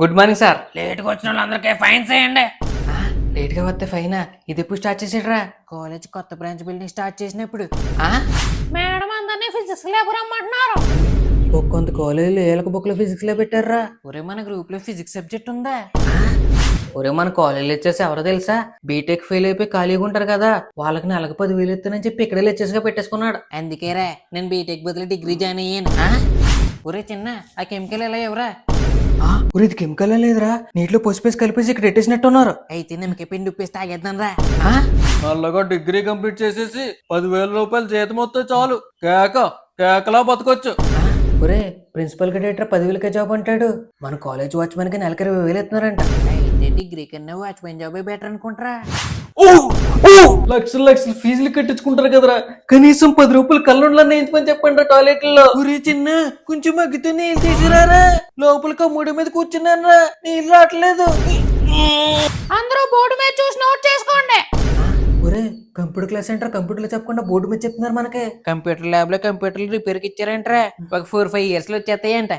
Good morning sir. లేట్గా వచ్చిన వాళ్ళందరికీ ఫైన్స్ వేయండి. లేట్గా వస్తే ఫైనా? ఇది ఎప్పుడు స్టార్ట్ చేసాడురా? కాలేజ్ కొత్త బ్రాంచ్ బిల్డింగ్ స్టార్ట్ చేసినప్పుడు ఆ? మేడం అందరినీ ఫిజిక్స్ ల్యాబ్ రమ్మంటున్నారు. కొంత కాలేజీలో ఏళ్ళకి బుక్లో ఫిజిక్స్ లో పెట్టారా? ఒరే మన గ్రూప్ లో ఫిజిక్స్ సబ్జెక్ట్ ఉందా? ఒరే మన కాలేజీలో వచ్చేసి ఎవరో తెలుసా? బీటెక్ ఫెయిల్ అయిపోయి ఖాళీగా ఉంటారు కదా, వాళ్ళకి నెలకు 10,000 ఇస్తానని చెప్పి ఇక్కడే లెక్చర్స్ గా పెట్టేసుకున్నాడు. అందుకేరా నేను బీటెక్ బదులు డిగ్రీ జాయిన్ అయ్యాను. ఒరే చిన్న ఆ కెమికల్ ఎలా ఎవరా? ఒరే ఇది కెమికల్ లేదురా, నీటిలో పసుపేసి కలిపేసి ఇక్కడ పెట్టేసినట్టున్నారు. అయితే నిమ్మకి పిండి ఉప్పేసి తాగేద్దాం రా. నల్లగా డిగ్రీ కంప్లీట్ చేసేసి 10,000 రూపాయలు జీతం వస్తే చాలు, కేకలా బతకొచ్చు. ఒరే ప్రిన్సిపల్ డైరెక్టర్ 10,000కే జాబ్ అంటాడు, మన కాలేజ్ వాచ్మెన్ కి నెలకి 20,000 ఇస్తున్నారంట. అయితే డిగ్రీ కన్నా వాచ్మెన్ జాబే బెటర్ అనుకుంటారా? లక్షలు లక్షలు ఫీజులు కట్టించుకుంటారు కదరా, కనీసం 10 రూపాయలు కళ్ళుండలని వేయించమని చెప్పండి టాయిలెట్ లో. ఒరే చిన్న కొంచెం మగ్గితే నీళ్ళు తీసిరారా, లోపల కమ్ముడి మీద కూర్చున్నాను రా, నీళ్ళు రావట్లేదు. అందరూ బోర్డు మీద చూసి నోట్ చేసుకోండి. ఒరే కంప్యూటర్ క్లాస్ సెంటర్ కంప్యూటర్లో చెప్పకుండా బోర్డు మీద చెప్తున్నారు మనకి. కంప్యూటర్ ల్యాబ్ లో కంప్యూటర్లు రిపేర్కి ఇచ్చారంటరా, ఒక 4-5 years లో వచ్చేస్తాయంట.